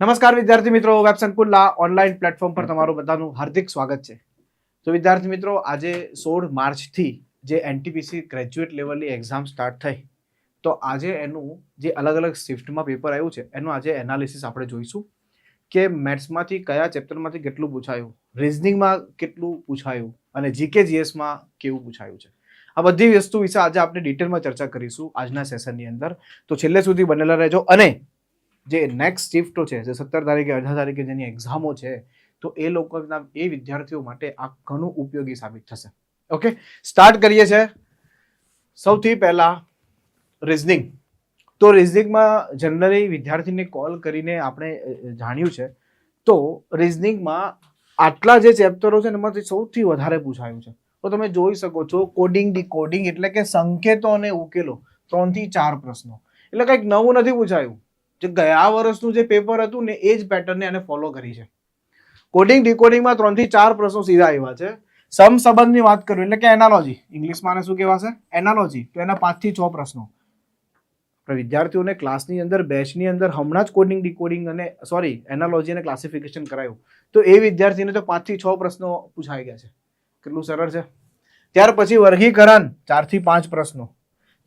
નમસ્કાર વિદ્યાર્થી મિત્રો, વેબ સંકુલના ઓનલાઈન પ્લેટફોર્મ પર તમારું બધાનું હાર્દિક સ્વાગત છે. તો વિદ્યાર્થી મિત્રો, આજે 16 માર્ચથી જે એનટીપીસી ગ્રેજ્યુએટ લેવલની એક્ઝામ સ્ટાર્ટ થઈ, તો આજે એનું જે અલગ અલગ શિફ્ટમાં પેપર આવ્યું છે એનું આજે એનાલિસિસ આપણે જોઈશું કે મેથ્સમાંથી કયા ચેપ્ટરમાંથી કેટલું પૂછાયું, રિઝનિંગમાં કેટલું પૂછાયું અને જીકે જીએસમાં કેવું પૂછાયું છે. આ બધી વસ્તુ વિશે આજે આપણે ડિટેલમાં ચર્ચા કરીશું આજના સેશનની અંદર. તો છેલ્લે સુધી બનેલા રહેજો. અને જે નેક્સ્ટ શિફ્ટો છે, જે 17 તારીખે 18 તારીખે જેની એક્ઝામો છે, તો એ લોકોના એ વિદ્યાર્થીઓ માટે આ ઘણું ઉપયોગી સાબિત થશે. ઓકે, સ્ટાર્ટ કરીએ છીએ. સૌથી પહેલા રિઝનિંગ. તો રિઝનિંગમાં જનરલી વિદ્યાર્થીને કોલ કરીને આપણે જાણ્યું છે, તો રિઝનિંગમાં આટલા જે ચેપ્ટરો છે એમાંથી સૌથી વધારે પૂછાયું છે. તો તમે જોઈ શકો છો, કોડિંગ ડીકોડિંગ એટલે કે સંકેતો અને ઉકેલો 3 થી 4 પ્રશ્નો. એટલે કંઈક નવું નથી પૂછાયું. જે ગયા વર્ષનું જે પેપર હતું ને એ જ પેટર્નને એને ફોલો કરી છે. કોડિંગ ડીકોડિંગમાં 3 થી 4 પ્રશ્નો સીધા આવ્યા છે. સમ સંબંધની વાત કરું એટલે કે એનાલોજી, ઇંગ્લિશમાં શું કહેવાશે? એનાલોજી. તો એના 5 થી 6 પ્રશ્નો. વિદ્યાર્થીઓને ક્લાસની અંદર બેચની અંદર હમણાં જ કોડિંગ ડીકોડિંગ અને એનાલોજી અને ક્લાસિફિકેશન કરાયું, તો એ વિદ્યાર્થીને તો 5 થી 6 પ્રશ્નો પૂછાઈ ગયા છે. કેટલું સરળ છે. ત્યાર પછી વર્ગીકરણ 4 થી 5 પ્રશ્નો.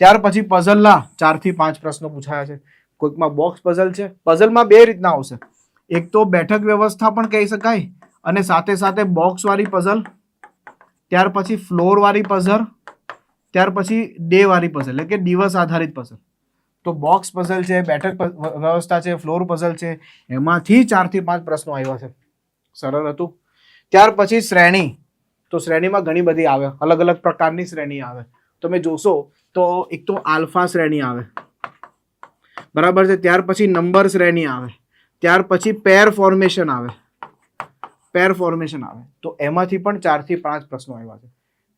ત્યાર પછી પઝલના 4 થી 5 પ્રશ્નો પૂછાયા છે. કોઈકમાં બોક્સ પઝલ છે. પઝલમાં બે રીતના આવશે, એક તો બેઠક વ્યવસ્થા પણ કહી શકાય અને સાથે સાથે બોક્સ વાળી પઝલ, ત્યાર પછી ફ્લોર વાળી પઝલ, ત્યાર પછી ડે વાળી પઝલ એટલે કે દિવસ આધારિત પઝલ. તો બોક્સ પઝલ છે, બેઠક વ્યવસ્થા છે, ફ્લોર પઝલ છે, એમાંથી 4 થી 5 પ્રશ્નો આવ્યા છે. સરળ હતું. ત્યાર પછી શ્રેણી. તો શ્રેણીમાં ઘણી બધી આવે, અલગ અલગ પ્રકારની શ્રેણી આવે. તમે જોશો તો એક તો આલ્ફા શ્રેણી આવે, બરાબર છે. ત્યાર પછી નંબર શ્રેણી આવે, ત્યાર પછી પેર ફોર્મેશન આવે. તો એમાંથી પણ 4 થી 5 પ્રશ્નો આવ્યા છે.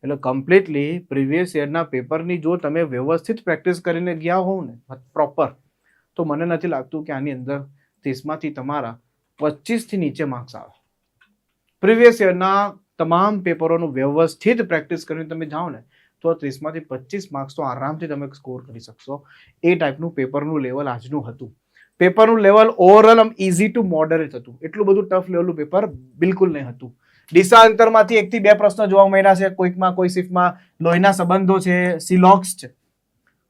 એટલે કમ્પ્લીટલી પ્રીવિયસ યરના પેપરની જો તમે વ્યવસ્થિત પ્રેક્ટિસ કરીને ગયા હોવ ને પ્રોપર, તો મને નથી લાગતું કે આની અંદર 30માંથી તમારા 25 થી નીચે માર્ક્સ આવે. પ્રીવિયસ યરના તમામ પેપરોનું વ્યવસ્થિત પ્રેક્ટિસ કરીને તમે જાઓ ને તો 30માંથી 25 માર્ક્સ તો આરામથી તમે સ્કોર કરી શકશો. એ ટાઈપનું પેપરનું લેવલ આજનું હતું. પેપરનું level overall easy to moderate હતું. એટલું બધું ટફ લેવલનું પેપર બિલકુલ નહીં હતું. દિશા અંતરમાંથી 1 થી 2 પ્રશ્નો જોવા મળ્યા છે. કોઈકમાં કોઈ શિફ્ટમાં લોહીના સંબંધો છે, સિલોક્સ છે,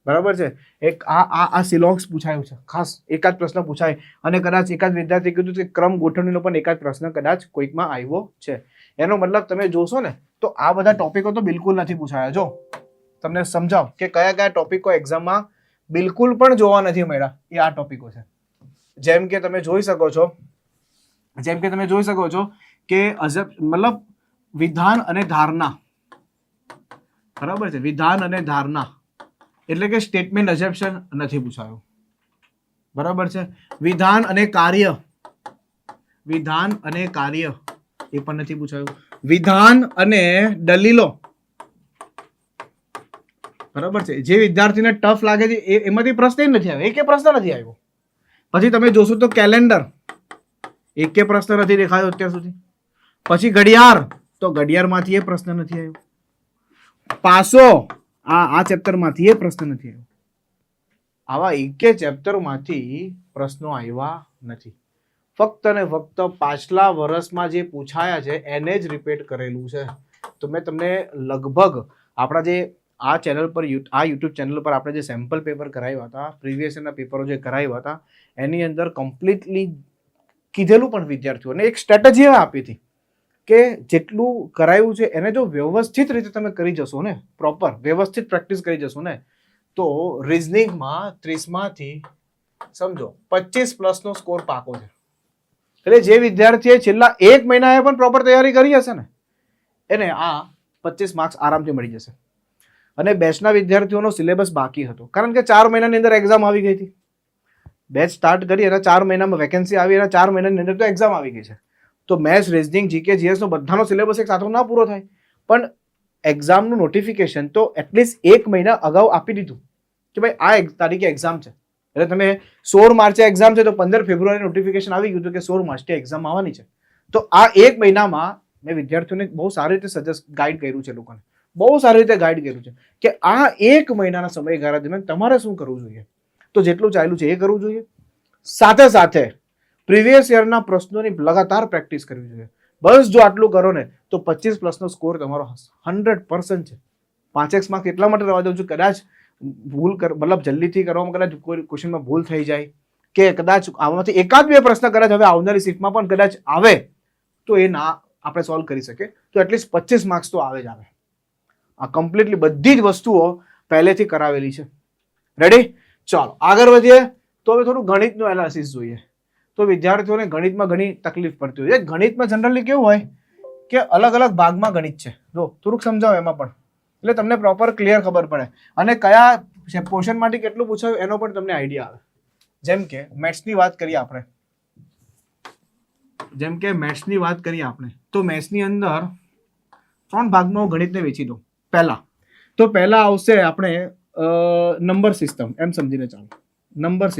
બરાબર છે. એક આ સિલોક્સ પૂછાયું છે, ખાસ એકાદ પ્રશ્ન પૂછાય. અને કદાચ એકાદ વિદ્યાર્થી કીધું કે ક્રમ ગોઠવણીનો પણ એકાદ પ્રશ્ન કદાચ કોઈકમાં આવ્યો છે. એનો મતલબ તમે જોશો ને તો આ બધા ટોપિકો તો બિલકુલ નથી પૂછાયા. જો તમને સમજાવ કે કયા કયા ટોપિકો એક્ઝામમાં બિલકુલ પણ જોવા નથી મળ્યા, એ આ ટોપિકો છે. જેમ કે તમે જોઈ શકો છો કે મતલબ વિધાન અને ધારણા, બરાબર છે. વિધાન અને ધારણા એટલે કે સ્ટેટમેન્ટ અઝમ્પશન નથી પૂછાયું, બરાબર છે. વિધાન અને કાર્ય એ પણ નથી પૂછાયું. વિધાન અને દલીલો, બરાબર છે. જે વિદ્યાર્થીને ટફ લાગે છે એમાંથી પ્રશ્ન નથી આવ્યો, એક પ્રશ્ન નથી આવ્યો. પછી તમે જોશો તો કેલેન્ડર, એક પ્રશ્ન નથી દેખાયો અત્યાર સુધી. પછી ઘડિયાળ, તો ઘડિયાળમાંથી એ પ્રશ્ન નથી આવ્યો. પાસો, આ ચેપ્ટરમાંથી એ પ્રશ્ન નથી આવ્યો. આવા એક ચેપ્ટરમાંથી પ્રશ્નો આવ્યા નથી. ફક્ત ને ફક્ત પાછલા વર્ષમાં જે પૂછાયા છે એને જ રિપીટ કરેલું છે. તો મેં તમને લગભગ આપણા જે આ ચેનલ પર આ યુટ્યુબ ચેનલ પર આપણે જે સેમ્પલ પેપર કરાવ્યા હતા, પ્રીવિયસ યરના પેપરો જે કરાવ્યા હતા, એની અંદર કમ્પ્લીટલી કીધેલું પણ વિદ્યાર્થીઓને એક સ્ટ્રેટેજી આપી હતી કે જેટલું કરાયું છે એને જો વ્યવસ્થિત રીતે તમે કરી જશો ને, પ્રોપર વ્યવસ્થિત પ્રેક્ટિસ કરી જશો ને, તો રિઝનિંગમાં 30માંથી સમજો 25 પ્લસનો સ્કોર પાકો છે. એટલે જે વિદ્યાર્થીએ છેલ્લા 1 મહિનાએ પણ પ્રોપર તૈયારી કરી હશે ને, એને આ 25 માર્ક્સ આરામથી મળી જશે. અને બેચના વિદ્યાર્થીઓનો સિલેબસ બાકી હતો, કારણ કે 4 મહિનાની અંદર એક્ઝામ આવી ગઈ હતી. બેચ સ્ટાર્ટ કરી એના 4 મહિનામાં વેકેન્સી આવી, એના 4 મહિનાની અંદર તો એક્ઝામ આવી ગઈ છે. તો મેથ્સ, રિઝનિંગ, જીકે, જીએસનો બધાનો સિલેબસ એક સાથે ના પૂરો થાય, પણ એક્ઝામનું નોટિફિકેશન તો એટલીસ્ટ 1 મહિના અગાઉ આપી દીધું કે ભાઈ આ તારીખે એક્ઝામ છે. એટલે તમે 16 માર્ચે એક્ઝામ છે તો 15 ફેબ્રુઆરી નોટિફિકેશન આવી ગયું હતું કે 16 માર્ચે એક્ઝામ આવવાની છે. તો આ 1 મહિનામાં મેં વિદ્યાર્થીઓને બહુ સારી રીતે ગાઈડ કર્યું છે, લોકોને બહુ સારી રીતે ગાઈડ કર્યું છે કે આ 1 મહિનાના સમયગાળા દરમિયાન તમારે શું કરવું જોઈએ. તો જેટલું ચાલ્યું છે એ કરવું જોઈએ. સાથે સાથે પ્રીવિયસ યરના પ્રશ્નોની લગાતાર પ્રેક્ટિસ કરવી જોઈએ. બસ જો આટલું કરો ને તો 25+ નો સ્કોર તમારો 100% છે. 5x માર્ક એટલા માટે રવા દઉં છું, કદાચ ભૂલ મતલબ જલ્દીથી કરવામાં કદાચ કોઈ ક્વેશ્ચનમાં ભૂલ થઈ જાય કે કદાચ આમાંથી એકાદ બે પ્રશ્ન કદાચ હવે આવનારી શિફ્ટમાં પણ કદાચ આવે તો એ ના આપણે સોલ્વ કરી શકીએ. તો એટલીસ્ટ 25 માર્ક્સ તો આવે જ આવે. આ કમ્પ્લીટલી બધી જ વસ્તુઓ પહેલેથી કરાવેલી છે. રેડી? ચાલો આગળ વધીએ. તો હવે થોડું ગણિતનું એનાલિસિસ જોઈએ. તો વિદ્યાર્થીઓને ગણિતમાં ઘણી તકલીફ પડતી હોય છે. ગણિતમાં જનરલી કેવું હોય કે અલગ અલગ ભાગમાં ગણિત છે. જો થોડુંક સમજાવો એમાં પણ, એટલે તમને પ્રોપર ક્લિયર ખબર પડે અને કયા પોર્શન માટે કેટલું પૂછાયું એનો પણ તમને આઈડિયા આવે. જેમ કે મેથ્સની વાત કરીએ આપણે, તો મેથ્સની અંદર 3 ભાગમાં ગણિતને વેચી દો. પહેલા આવશે આપણે નંબર સિસ્ટમ, એમ સમજીને ચાલો. નંબર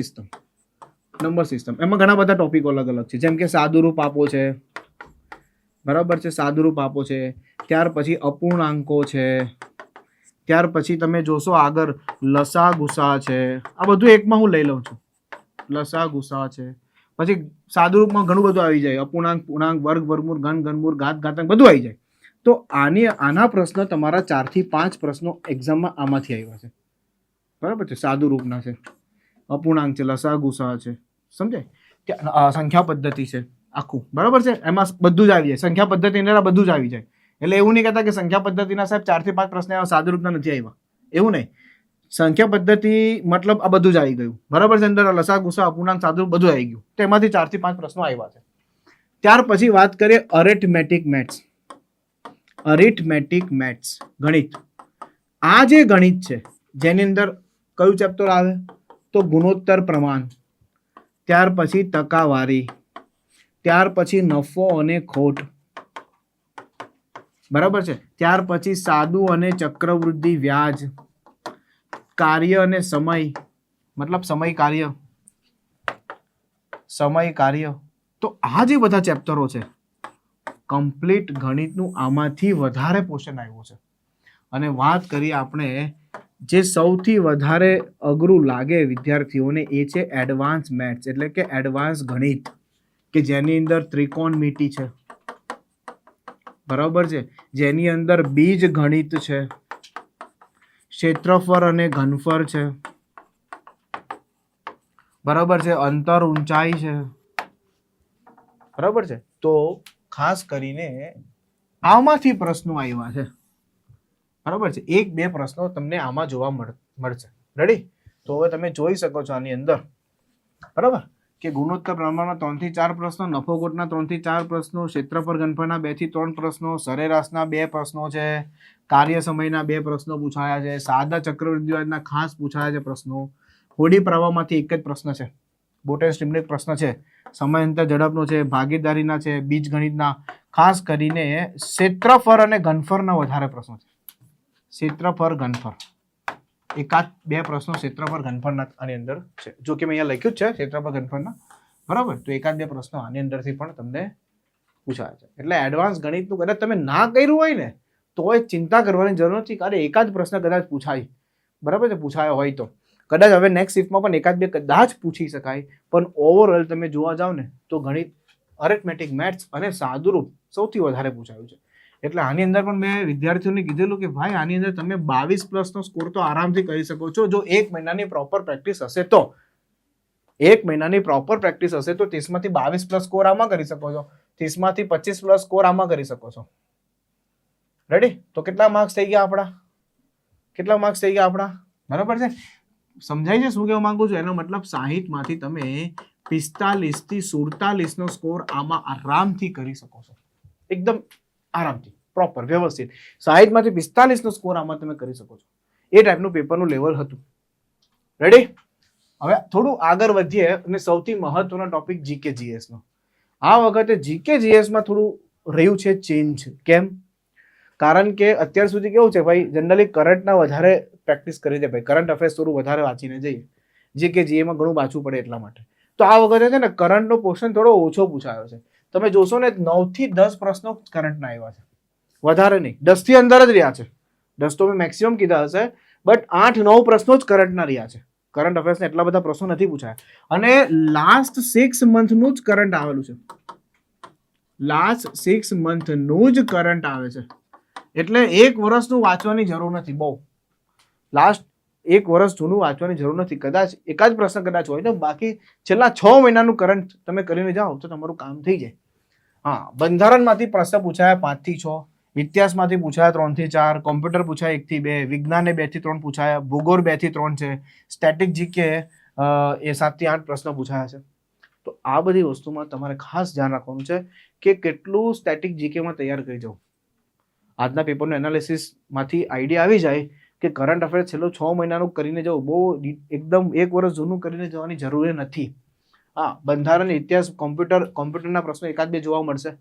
સિસ્ટમ એમાં ઘણા બધા ટોપિકો અલગ અલગ છે. જેમ કે સાદુરૂપ આપો છે, બરાબર છે, સાદુરૂપ આપો છે. ત્યાર પછી અપૂર્ણાંકો છે. ત્યાર પછી તમે જોશો આગળ લસા ગુસા છે. આ બધું એકમાં હું લઈ લઉં છું. લસા ગુસા છે. પછી સાદુરૂપમાં ઘણું બધું આવી જાય. અપૂર્ણાંક, પૂર્ણાંક, વર્ગ, વર્ગમૂળ, ઘન, ઘનમૂળ, ઘાત, ઘાતાંક બધું આવી જાય. તો આના પ્રશ્ન તમારા 4 થી 5 પ્રશ્નો એક્ઝામમાં આમાંથી આવ્યા છે. બરાબર છે. સાદુરૂપના છે, અપૂર્ણાંક છે, લસા ગુસા છે, સમજાય? સંખ્યા પદ્ધતિ છે આખું, બરાબર છે. એમાં બધું જ આવી જાય. સંખ્યા પદ્ધતિ અંદર બધું જ આવી જાય. એટલે એવું નહીં કહેતા કે સંખ્યા પદ્ધતિના સાહેબ 4 થી 5 પ્રશ્ન આવ્યા, સાદુરૂપના નથી આવ્યા, એવું નહીં. સંખ્યા પદ્ધતિ મતલબ આ બધું જ આવી ગયું, બરાબર છે. અંદર લસા ગુસા અપૂર્ણાંક સાદુરૂપ બધું આવી ગયું. તેમાંથી 4 થી 5 પ્રશ્નો આવ્યા છે. ત્યાર પછી વાત કરીએ અરિથમેટિક મેથ્સ, ગણિત. આ જે ગણિત છે જેની અંદર કયું ચેપ્ટર આવે તો ગુણોત્તર પ્રમાણ, ત્યાર પછી ટકાવારી, ત્યાર પછી નફો અને ખોટ, બરાબર છે. ત્યાર પછી સાદું અને ચક્રવૃદ્ધિ વ્યાજ, કાર્ય અને સમય, મતલબ સમય કાર્ય. તો આ જે બધા ચેપ્ટરો છે કમ્પ્લીટ ગણિતનું આમાંથી વધારે પોર્શન આવ્યું છે. અને વાત કરીએ આપણે જે સૌથી વધારે અઘરું લાગે વિદ્યાર્થીઓને એ છે એડવાન્સ મેથ્સ, એટલે કે એડવાન્સ ગણિત, કે જેની અંદર ત્રિકોણમિતિ છે, બરાબર છે, જેની અંદર બીજ ગણિત છે, ક્ષેત્રફળ અને ઘનફળ છે, બરાબર છે, અંતર ઊંચાઈ છે, બરાબર છે. તો ખાસ કરીને આમાંથી પ્રશ્નો આવ્યા છે, બરાબર છે. 1-2 પ્રશ્નો તમને આમાં જોવા મળશે. રેડી? તો હવે તમે જોઈ શકો છો આની અંદર, બરાબર, કે ગુણોત્તર પ્રમાણના 3 થી 4 પ્રશ્નો, નફો ખોટના 3 થી 4 પ્રશ્નો, ક્ષેત્રફળ ઘનફળના 2 થી 3 પ્રશ્નો, સરેરાશના 2 પ્રશ્નો છે, કાર્ય સમયના 2 પ્રશ્નો પૂછાયા છે, સાદા ચક્રવૃદ્ધિ વ્યાજના ખાસ પૂછાયા છે પ્રશ્નો, હોડી પ્રવાહમાંથી એક જ પ્રશ્ન છે, બોટેન સ્ટીમનો પ્રશ્ન છે, સમયાંતર ઝડપનો છે, ભાગીદારીના છે, બીજ ગણિતના, ખાસ કરીને ક્ષેત્રફળ અને ઘનફળના વધારે પ્રશ્નો છે. ક્ષેત્રફળ ઘનફળ 1-2 પ્રશ્નો ક્ષેત્રફળ ઘનફળના આની અંદર છે. જો કે મેં અહીંયા લખ્યું જ છે ક્ષેત્રફળ ઘનફળના, બરાબર. તો 1-2 પ્રશ્નો આની અંદરથી પણ તમને પૂછાય છે. એટલે એડવાન્સ ગણિતનું કદાચ તમે ના કર્યું હોય ને તો એ ચિંતા કરવાની જરૂર નથી, કારણ એકાદ પ્રશ્ન કદાચ પૂછાય, બરાબર છે, પૂછાયો હોય તો કદાચ હવે નેક્સ્ટ શિફ્ટમાં પણ 1-2 કદાચ પૂછી શકાય. પણ ઓવરઓલ તમે જોવા જાવ ને તો ગણિત, અરિથમેટિક, મેથ્સ અને સાદુરૂપ સૌથી વધારે પૂછાયું છે. એટલે આની અંદર પણ મેં વિદ્યાર્થીઓને કીધેલું કે ભાઈ આની અંદર તમે 22+ સ્કોર તો આરામથી કરી શકો છો, જો 1 મહિનાની પ્રોપર પ્રેક્ટિસ હશે તો. 1 મહિનાની પ્રોપર પ્રેક્ટિસ હશે તો 30માંથી 22+ સ્કોર આમાં કરી શકો છો, 30માંથી 25+ સ્કોર આમાં કરી શકો છો. રેડી? તો કેટલા માર્ક્સ થઈ ગયા આપણા? બરાબર છે. સમજાય છે શું કહેવા માંગુ છું? એનો મતલબ 60માંથી તમે 45 થી 47 નો સ્કોર આમાં આરામથી કરી શકો છો, એકદમ આરામથી, પ્રોપર, વ્યવસ્થિત. 60માંથી 45 નો સ્કોર આમાં તમે કરી શકો છો. એ ટાઈપનું પેપરનું લેવલ હતું. રેડી? હવે થોડું આગળ વધીએ અને સૌથી મહત્વનો ટોપિક જીકે જીએસ નો. આ વખતે જીકે જીએસ માં થોડું રહ્યું છે ચેન્જ. કેમ? કારણ કે અત્યાર સુધી કેવું છે ભાઈ, જનરલી કરંટના વધારે પ્રેક્ટિસ કરી દે ભાઈ, કરંટ અફેર્સ થોડું વધારે વાંચીને જઈએ, જીકે જીએમાં ઘણું વાંચવું પડે એટલા માટે. તો આ વખતે છે ને કરંટનો પોર્શન થોડો ઓછો પૂછાયો છે. તમે જોશો ને 9 થી 10 પ્રશ્નો કરંટના આવ્યા છે, વધારે નહીં. 10 થી અંદર જ રહ્યા છે. 10 તો મેં મેક્સિમમ કીધા હશે, બટ 8-9 પ્રશ્નો જ કરંટના રહ્યા છે. કરંટ અફેર્સના એટલા બધા પ્રશ્નો નથી પૂછાયા અને લાસ્ટ 6 મંથનું જ કરંટ આવેલું છે. લાસ્ટ 6 મંથનું જ કરંટ આવે છે એટલે 1 વર્ષનું વાંચવાની જરૂર નથી. બહુ લાસ્ટ 1 વર્ષ જૂનું વાંચવાની જરૂર નથી. કદાચ એકાદ પ્રશ્ન કદાચ હોય તો બાકી છેલ્લા 6 મહિનાનું કરંટ તમે કરીને જાઓ તો તમારું કામ થઈ જાય. હા, બંધારણમાંથી પ્રશ્ન પૂછાયા 5 થી 6, ઇતિહાસમાંથી પૂછાયા 3 થી 4, કોમ્પ્યુટર પૂછાયા 1 થી 2, વિજ્ઞાનને 2 થી 3 પૂછાયા, ભૂગોળ 2 થી 3 છે, સ્ટેટિક જીકે એ 7 થી 8 પ્રશ્નો પૂછાયા છે. તો આ બધી વસ્તુમાં તમારે ખાસ ધ્યાન રાખવાનું છે કે કેટલું સ્ટેટિક જીકેમાં તૈયાર કરી જાઓ. આજના પેપરનું એનાલિસિસમાંથી આઈડિયા આવી જાય કે કરંટ અફેર છેલ્લો 6 મહિનાનું કરીને જવું, બહુ એકદમ 1 વર્ષ જૂનું કરીને જવાની જરૂર નથી. હા, બંધારણ, ઇતિહાસ, કોમ્પ્યુટરના પ્રશ્નો એકાદ બે જોવા મળશે.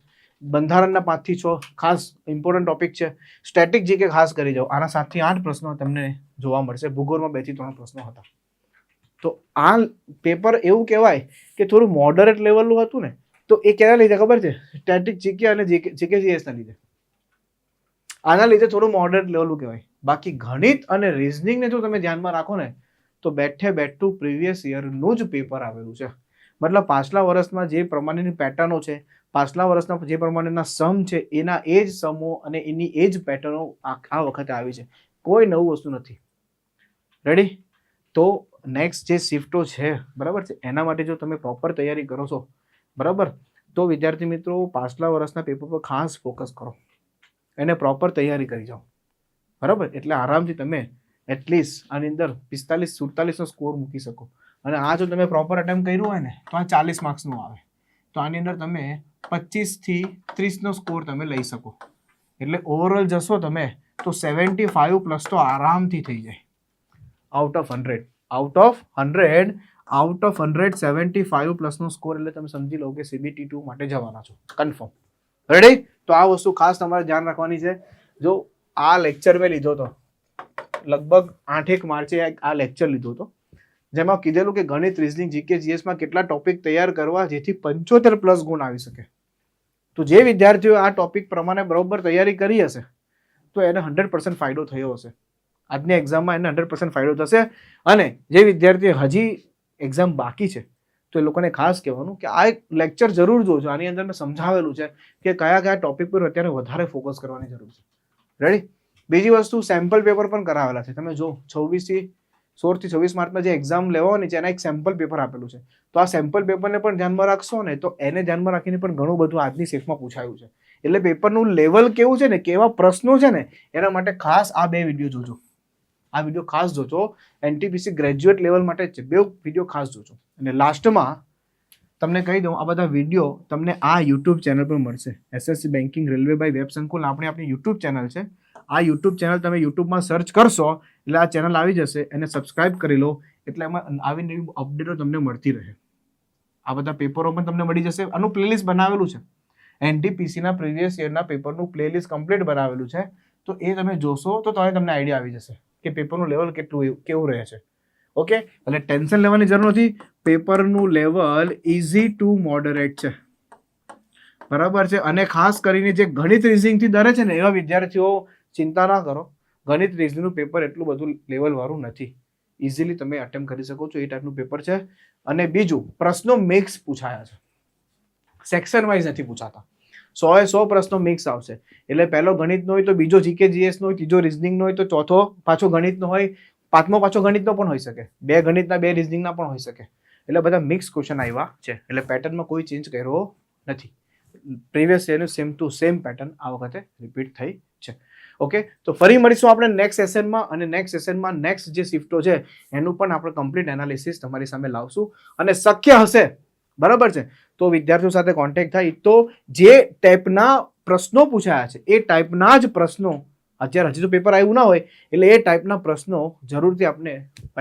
બંધારણના 5 થી 6 ખાસ ઇમ્પોર્ટન્ટ ટોપિક છે. સ્ટેટિક જીકે ખાસ કરી જાઓ, આના 7 થી 8 પ્રશ્નો તમને જોવા મળશે. ભૂગોળમાં 2 થી 3 પ્રશ્નો હતા. તો આ પેપર એવું કહેવાય કે થોડું મોડરેટ લેવલનું હતું ને, તો એ કેના લીધે ખબર છે? સ્ટેટિક જીકે અને જીકેજીએસ ના લીધે. આના લીધે થોડું મોડરેટ લેવલનું કહેવાય. બાકી ગણિત અને રીઝનિંગને જો તમે ધ્યાનમાં રાખો ને તો બેઠું પ્રીવિયસ યરનું જ પેપર આવેલું છે. મતલબ પાછલા વર્ષમાં જે પ્રમાણેની પેટર્નો છે, પાછલા વર્ષના જે પ્રમાણેના સમ છે, એના એ જ સમો અને એની એ જ પેટર્નો આ વખતે આવી છે. કોઈ નવું વસ્તુ નથી. રેડી? તો નેક્સ્ટ જે શિફ્ટો છે, બરાબર છે, એના માટે જો તમે પ્રોપર તૈયારી કરો છો, બરાબર, તો વિદ્યાર્થી મિત્રો પાછલા વર્ષના પેપર પર ખાસ ફોકસ કરો, એને પ્રોપર તૈયારી કરી જાઓ, બરાબર. એટલે આરામથી તમે એટલીસ્ટ આની અંદર 45-47નો સ્કોર મૂકી શકો. અને આ જો તમે પ્રોપર અટેમ્પ્ટ કર્યું હોય ને તો આ 40 માર્ક્સનું આવે. તો આની અંદર તમે 25 થી 30નો સ્કોર તમે લઈ શકો. એટલે ઓવરઓલ જશો તમે તો 75+ તો આરામથી થઈ જાય. આઉટ ઓફ 100 75+નો સ્કોર એટલે તમે સમજી લો કે CBT 2 માટે જવાના છો કન્ફર્મ. રેડી? તો આ વસ્તુ ખાસ તમારે ધ્યાન રાખવાની છે. જો આ લેક્ચર મેં લીધો હતો લગભગ 8-1 માર્ચે આ લેક્ચર લીધો હતો, જેમાં કીધેલું કે ગણિત, રીઝનિંગ, જીકે, જીએસમાં કેટલા ટોપિક તૈયાર કરવા જેથી 75+ ગુણ આવી શકે. તો જે વિદ્યાર્થીઓ આ ટોપિક પ્રમાણે બરોબર તૈયારી કરી હશે તો એને 100% ફાયદો થયો હશે. આજની એક્ઝામમાં એને 100% ફાયદો થશે. અને જે વિદ્યાર્થીઓ હજી એક્ઝામ બાકી છે તો એ લોકોને ખાસ કહેવાનું કે આ એક લેક્ચર જરૂર જોજો. આની અંદર મેં સમજાવેલું છે કે કયા કયા ટોપિક પર અત્યારે વધારે ફોકસ કરવાની જરૂર છે. રેડી? બીજી વસ્તુ, સેમ્પલ પેપર પણ કરાવેલા છે. તમે જો 16 થી 26 માર્ચમાં જે એક્ઝામ લેવાની છે એના એક સેમ્પલ પેપર આપેલું છે. તો આ સેમ્પલ પેપરને પણ ધ્યાનમાં રાખશો ને તો એને ધ્યાનમાં રાખીને પણ ઘણું બધું આજની શિફ્ટમાં પૂછાયું છે. એટલે પેપરનું લેવલ કેવું છે ને, કેવા પ્રશ્નો છે ને, એના માટે ખાસ આ 2 વિડીયો જોજો. આ વિડીયો ખાસ જોજો. NTPC ગ્રેજ્યુએટ લેવલ માટે જ છે. 2 વિડીયો ખાસ જોજો. અને લાસ્ટમાં તમને કહી દઉં, આ બધા વિડીયો તમને આ યુટ્યુબ ચેનલ પર મળશે. SSC banking railway by web Sankul આપણી યુટ્યુબ ચેનલ છે. આ યુટ્યુબ ચેનલ તમે યુટ્યુબમાં સર્ચ કરશો એટલે આ ચેનલ આવી જશે. એને સબસ્ક્રાઇબ કરી લો એટલે એમાં આવી નવી અપડેટો તમને મળતી રહે. આ બધા પેપરો પણ તમને મળી જશે. આનું પ્લેલિસ્ટ બનાવેલું છે. NTPCના પ્રીવિયસ યરના પેપરનું પ્લેલિસ્ટ કમ્પ્લીટ બનાવેલું છે. તો એ તમે જોશો તો તમને આઈડિયા આવી જશે કે પેપરનું લેવલ કેવું રહે છે. ઓકે? એટલે ટેન્શન લેવાની જરૂર નથી. પેપરનું લેવલ ઇઝી ટુ મોડરેટ છે, બરાબર છે. અને ખાસ કરીને જે ગણિત રીઝનિંગથી ડરે છે ને એવા વિદ્યાર્થીઓ ચિંતા ના કરો. ગણિત રીઝનિંગનું પેપર એટલું બધું લેવલવાળું નથી. ઇઝીલી તમે અટેમ્પ્ટ કરી શકો છો એ ટાઈપનું પેપર છે. અને બીજું, પ્રશ્નો મિક્સ પૂછાયા છે, સેક્શન વાઇઝ નથી પૂછાતા. 100 પ્રશ્નો મિક્સ આવશે. એટલે પહેલો ગણિતનો હોય તો બીજો જીકે જીએસનો હોય, ત્રીજો રીઝનિંગનો હોય તો ચોથો પાછો ગણિતનો હોય, પાંચમો પાછો ગણિતનો પણ હોઈ શકે, 2 ગણિતના 2 રીઝનિંગના પણ હોઈ શકે. એટલે બધા મિક્સ ક્વેશ્ચન આવ્યા છે. એટલે પેટર્નમાં કોઈ ચેન્જ કર્યો નથી. પ્રીવિયસ યરનું સેમ ટુ સેમ પેટર્ન આ વખતે રિપીટ થઈ છે. ઓકે? તો ફરી મળીશું આપણે નેક્સ્ટ સેશનમાં. અને નેક્સ્ટ સેશનમાં નેક્સ્ટ જે શિફ્ટો છે એનું પણ આપણે કમ્પ્લીટ એનાલિસિસ તમારી સામે લાવશું. અને શક્ય હશે, બરાબર છે, તો વિદ્યાર્થીઓ સાથે કોન્ટેક્ટ થાય તો જે ટાઈપના પ્રશ્નો પૂછાયા છે એ ટાઈપના જ પ્રશ્નો, અત્યારે હજી તો પેપર આવ્યું ના હોય એટલે એ ટાઈપના પ્રશ્નો જરૂરથી આપણે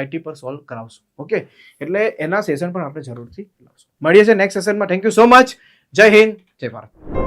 YT પર સોલ્વ કરાવશું. ઓકે? એટલે એના સેશન પણ આપણે જરૂરથી લાવશું. મળીએ છીએ નેક્સ્ટ સેશનમાં. Thank you so much. જય હિન્દ, જય ભારત.